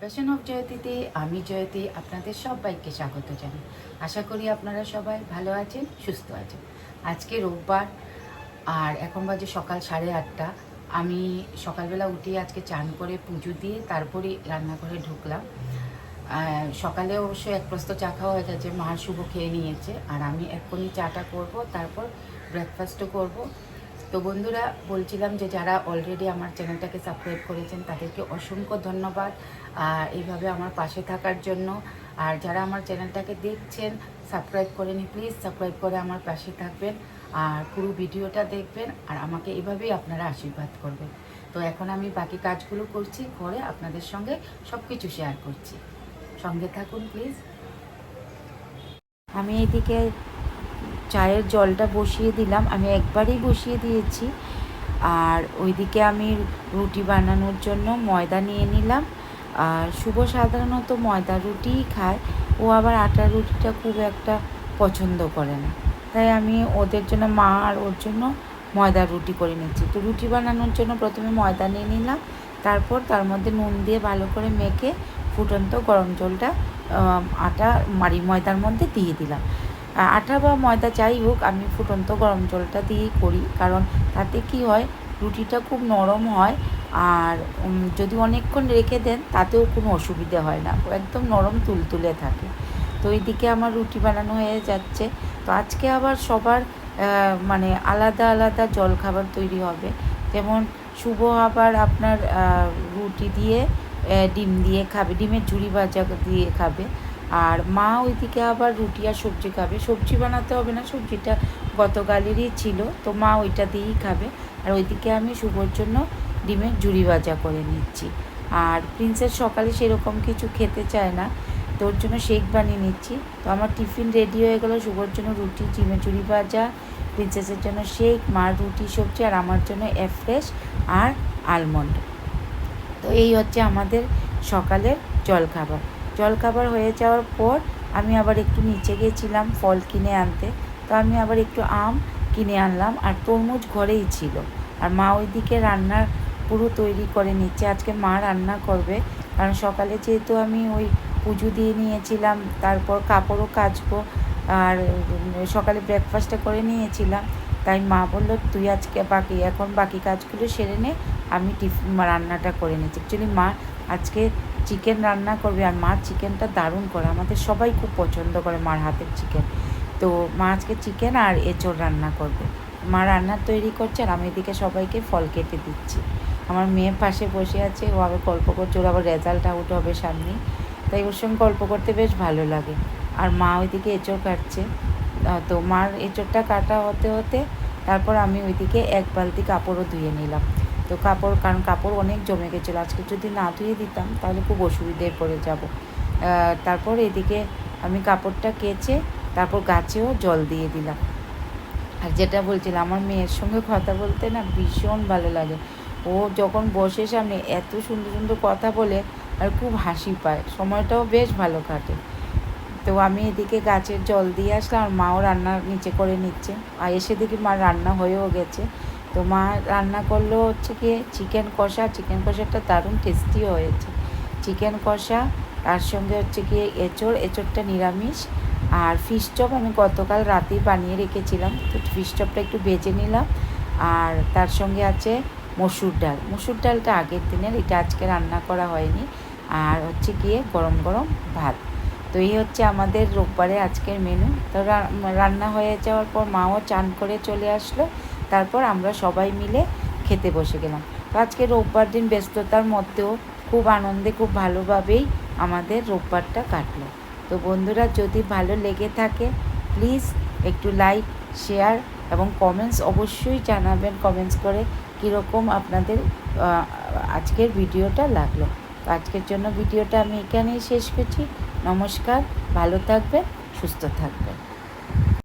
Passion of জয়তীতে আমি জয়তী আপনাদের সবাইকে স্বাগত জানাই। আশা করি আপনারা সবাই ভালো আছেন, সুস্থ আছেন। আজকে রোববার আর এখন বাজে সকাল 8:30। আমি সকালবেলা উঠে আজকে চান করে পুজো দিয়ে তারপরে রান্নাঘরে ঢুকলাম। সকালে অবশ্য এক প্রস্ত চা খাওয়া হয়ে গেছে, মার শুভ খেয়ে নিয়েছে, আর আমি এক্ষুনি চাটা করব, তারপর ব্রেকফাস্টও করব। তো বন্ধুরা, বলছিলাম যে যারা অলরেডি আমার চ্যানেলটাকে সাবস্ক্রাইব করেছেন তাদেরকে অসংখ্য ধন্যবাদ এইভাবে আমার পাশে থাকার জন্য। আর যারা আমার চ্যানেলটাকে দেখছেন সাবস্ক্রাইব করেনি, প্লিজ সাবস্ক্রাইব করে আমার পাশে থাকবেন আর পুরো ভিডিওটা দেখবেন, আর আমাকে এভাবেই আপনারা আশীর্বাদ করবেন। তো এখন আমি বাকি কাজগুলো করছি, করে আপনাদের সঙ্গে সব কিছু শেয়ার করছি, সঙ্গে থাকুন প্লিজ। আমি এইদিকে চায়ের জলটা বসিয়ে দিলাম, আমি একবারই বসিয়ে দিয়েছি। আর ওইদিকে আমি রুটি বানানোর জন্য ময়দা নিয়ে নিলাম। আর শুভ সাধারণত ময়দা রুটিই খায়, ও আবার আটার রুটিটা খুব একটা পছন্দ করে না, তাই আমি ওদের জন্য, মা আর ওর জন্য ময়দা রুটি করে নিচ্ছি। তো রুটি বানানোর জন্য প্রথমে ময়দা নিয়ে নিলাম, তারপর তার মধ্যে নুন দিয়ে ভালো করে মেখে ফুটন্ত গরম জলটা আটা ময়দার মধ্যে দিয়ে দিলাম। আটা বা ময়দা যাই হোক, আমি ফুটন্ত গরম জলটা দিয়েই করি, কারণ তাতে কি হয়, রুটিটা খুব নরম হয়। আর যদি অনেকক্ষণ রেখে দেন তাতেও কোনো অসুবিধে হয় না, একদম নরম তুলতুলে থাকে। তো এইদিকে আমার রুটি বানানো হয়ে যাচ্ছে। তো আজকে আবার সবার মানে আলাদা আলাদা জলখাবার তৈরি হবে। যেমন শুভ আবার আপনার রুটি দিয়ে ডিম দিয়ে খাবে, ডিমের ঝুড়ি ভাজা দিয়ে খাবে। আর মা ওইদিকে আবার রুটি আর সবজি খাবে। সবজি বানাতে হবে না, সবজিটা গতকালেরই ছিল, তো মা ওইটা দিয়েই খাবে। আর ওইদিকে আমি শুভর জন্য ডিমের ঝুড়ি ভাজা করে নিচ্ছি। আর প্রিন্সেস সকালে সেরকম কিছু খেতে চায় না, তোর জন্য শেক বানিয়ে নিচ্ছি। তো আমার টিফিন রেডি হয়ে গেল, শুভর জন্য রুটি, ডিমের ঝুড়ি ভাজা, প্রিন্সেসের জন্য শেক, মার রুটি সবজি, আর আমার জন্য এফ্রেশ আর আলমন্ড। তো এই হচ্ছে আমাদের সকালের জলখাবার হয়ে যাওয়ার পর আমি আবার একটু নিচে গিয়েছিলাম ফল কিনে আনতে। তো আমি আবার একটু আম কিনে আনলাম, আর তরমুজ ঘরেই ছিল। আর মা ওইদিকে রান্নার পুরো তৈরি করে নিচ্ছে, আজকে মা রান্না করবে। কারণ সকালে যেহেতু আমি ওই পুজো দিয়ে নিয়েছিলাম, তারপর কাপড়ও কাচবো, আর সকালে ব্রেকফাস্টটা করে নিয়েছিলাম, তাই মা বললো তুই আজকে এখন বাকি কাজগুলো সেরে নে, আমি রান্নাটা করে নিচ্ছি। অ্যাকচুয়ালি মা আজকে চিকেন রান্না করবে, আর মা চিকেনটা দারুণ করে, আমাদের সবাই খুব পছন্দ করে মার হাতের চিকেন। তো মা আজকে চিকেন আর এঁচোড় রান্না করবে। মা রান্নার তৈরি করছে, আর আমি এদিকে সবাইকে ফল কেটে দিচ্ছি। আমার মেয়ে পাশে বসে আছে, ও আবার গল্প করছে, ওর আবার রেজাল্ট আউট হবে সামনে, তাই ওর সঙ্গে গল্প করতে বেশ ভালো লাগে। আর মা ওইদিকে এঁচোড় কাটছে। তো মার এঁচোড়টা কাটা হতে হতে তারপর আমি ওইদিকে এক বালতি কাপড়ও ধুয়ে নিলাম। তো কারণ কাপড় অনেক জমে গেছিলো, আজকে যদি না ধুয়ে দিতাম তাহলে খুব অসুবিধায় পড়ে যাব। তারপর এদিকে আমি কাপড়টা কেচে তারপর গাছেও জল দিয়ে দিলাম। আর যেটা বলছিলাম, আমার মেয়ের সঙ্গে কথা বলতে না ভীষণ ভালো লাগে। ও যখন বসে সামনে এত সুন্দর সুন্দর কথা বলে, আর খুব হাসি পায়, সময়টাও বেশ ভালো কাটে। তো আমি এদিকে গাছের জল দিয়ে আসলাম, আর মাও রান্না নিচে করে নিচ্ছে। আর এসে দেখি মা রান্না হয়েও গেছে। তো মা রান্না করলো হচ্ছে গিয়ে চিকেন কষাটা দারুণ টেস্টিও হয়েছে। চিকেন কষা, তার সঙ্গে হচ্ছে গিয়ে এঁচোড়টা নিরামিষ, আর ফিশ চপ আমি গতকাল রাতেই বানিয়ে রেখেছিলাম, তো ফিশ চপটা একটু ভেজে নিলাম। আর তার সঙ্গে আছে মসুর ডালটা আগের দিনের, এটা আজকে রান্না করা হয়নি। আর হচ্ছে গিয়ে গরম গরম ভাত। তো এই হচ্ছে আমাদের রোববারে আজকের মেনু। তো রান্না হয়ে যাওয়ার পর মাও চান করে চলে আসলো, তারপর আমরা সবাই মিলে খেতে বসে গেলাম। তো আজকে রোববার দিন ব্যস্ততার মধ্যেও খুব আনন্দে, খুব ভালোভাবেই আমাদের রোববারটা কাটলো। তো বন্ধুরা, যদি ভালো লেগে থাকে প্লিজ একটু লাইক, শেয়ার এবং কমেন্টস অবশ্যই জানাবেন, কমেন্টস করে কীরকম আপনাদের আজকের ভিডিওটা লাগলো। তো আজকের জন্য ভিডিওটা আমি এখানেই শেষ করছি। নমস্কার, ভালো থাকবেন, সুস্থ থাকবেন।